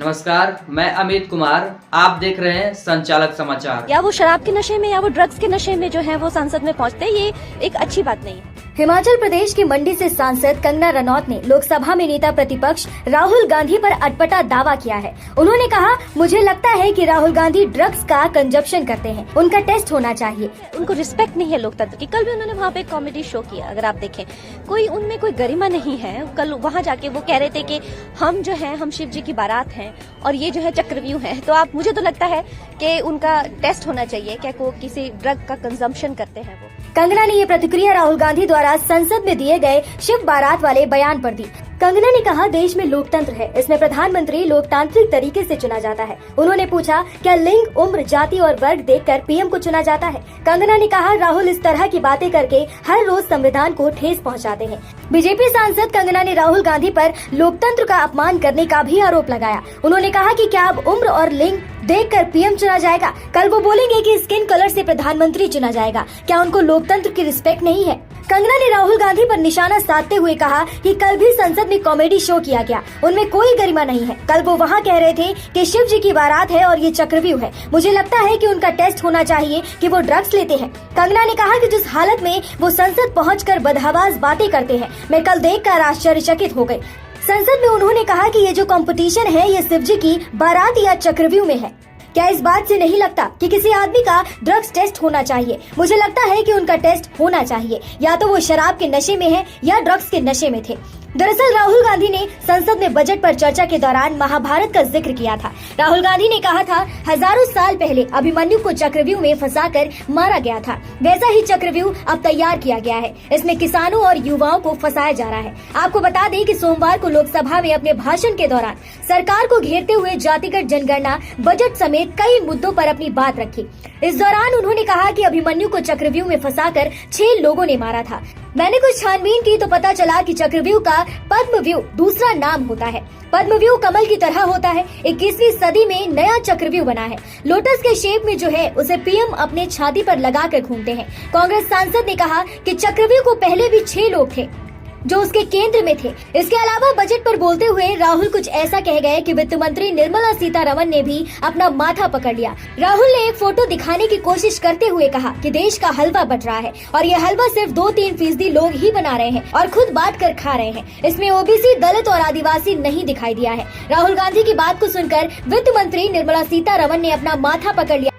नमस्कार, मैं अमित कुमार। आप देख रहे हैं संचालक समाचार। या वो शराब के नशे में या वो ड्रग्स के नशे में जो है वो संसद में पहुंचते हैं, ये एक अच्छी बात नहीं है। हिमाचल प्रदेश की मंडी से सांसद कंगना रनौत ने लोकसभा में नेता प्रतिपक्ष राहुल गांधी पर अटपटा दावा किया है। उन्होंने कहा, मुझे लगता है कि राहुल गांधी ड्रग्स का कंजप्शन करते हैं, उनका टेस्ट होना चाहिए। उनको रिस्पेक्ट नहीं है लोकतंत्र की। कल भी उन्होंने वहाँ पे एक कॉमेडी शो किया, अगर आप देखें कोई उनमें कोई गरिमा नहीं है। कल वहाँ जाके वो कह रहे थे कि हम जो है हम शिव जी की बारात हैं और ये जो है चक्रव्यूह है। तो आप मुझे तो लगता है कि उनका टेस्ट होना चाहिए, क्या वो किसी ड्रग का कंजम्पशन करते हैं वो। कंगना ने ये प्रतिक्रिया राहुल गांधी द्वारा संसद में दिए गए शिव बारात वाले बयान पर दी। कंगना ने कहा, देश में लोकतंत्र है, इसमें प्रधानमंत्री लोकतांत्रिक तरीके से चुना जाता है। उन्होंने पूछा, क्या लिंग, उम्र, जाति और वर्ग देखकर पीएम को चुना जाता है? कंगना ने कहा, राहुल इस तरह की बातें करके हर रोज संविधान को ठेस पहुंचाते हैं। बीजेपी सांसद कंगना ने राहुल गांधी पर लोकतंत्र का अपमान करने का भी आरोप लगाया। उन्होंने कहा कि क्या अब उम्र और लिंग देखकर पीएम चुना जाएगा? कल वो बोलेंगे कि स्किन कलर से प्रधानमंत्री चुना जाएगा। क्या उनको लोकतंत्र की रिस्पेक्ट नहीं है? कंगना ने राहुल गांधी पर निशाना साधते हुए कहा कि कल भी संसद में कॉमेडी शो किया गया, उनमें कोई गरिमा नहीं है। कल वो वहाँ कह रहे थे कि शिव जी की बारात है और ये चक्रव्यूह है। मुझे लगता है कि उनका टेस्ट होना चाहिए कि वो ड्रग्स लेते हैं। कंगना ने कहा कि जिस हालत में वो संसद पहुंचकर बदहवास बातें करते हैं, मैं कल देखकर आश्चर्यचकित हो गई। संसद में उन्होंने कहा कि ये जो कंपटीशन है ये शिव जी की बारात या चक्रव्यूह में है। क्या इस बात से नहीं लगता कि किसी आदमी का ड्रग्स टेस्ट होना चाहिए? मुझे लगता है कि उनका टेस्ट होना चाहिए, या तो वो शराब के नशे में है या ड्रग्स के नशे में थे। दरअसल राहुल गांधी ने संसद में बजट पर चर्चा के दौरान महाभारत का जिक्र किया था। राहुल गांधी ने कहा था, हजारों साल पहले अभिमन्यु को चक्रव्यूह में फंसाकर मारा गया था, वैसा ही चक्रव्यूह अब तैयार किया गया है। इसमें किसानों और युवाओं को फंसाया जा रहा है। आपको बता दें कि सोमवार को लोकसभा में अपने भाषण के दौरान सरकार को घेरते हुए जातिगत जनगणना, बजट समेत कई मुद्दों पर अपनी बात रखी। इस दौरान उन्होंने कहा कि अभिमन्यु को चक्रव्यूह में फंसाकर 6 लोगों ने मारा था। मैंने कुछ छानबीन की तो पता चला कि चक्रव्यूह का पद्मव्यूह दूसरा नाम होता है। पद्मव्यूह कमल की तरह होता है। 21वीं सदी में नया चक्रव्यूह बना है। लोटस के शेप में जो है उसे पीएम अपने छाती पर लगाकर घूमते हैं। कांग्रेस सांसद ने कहा कि चक्रव्यूह को पहले भी 6 लोग थे जो उसके केंद्र में थे। इसके अलावा बजट पर बोलते हुए राहुल कुछ ऐसा कह गए कि वित्त मंत्री निर्मला सीतारमण ने भी अपना माथा पकड़ लिया। राहुल ने एक फोटो दिखाने की कोशिश करते हुए कहा कि देश का हलवा बट रहा है और ये हलवा सिर्फ 2-3% लोग ही बना रहे हैं और खुद बांट कर खा रहे हैं। इसमें ओबीसी, दलित और आदिवासी नहीं दिखाई दिया है। राहुल गांधी की बात को सुनकर वित्त मंत्री निर्मला सीतारमण ने अपना माथा पकड़ लिया।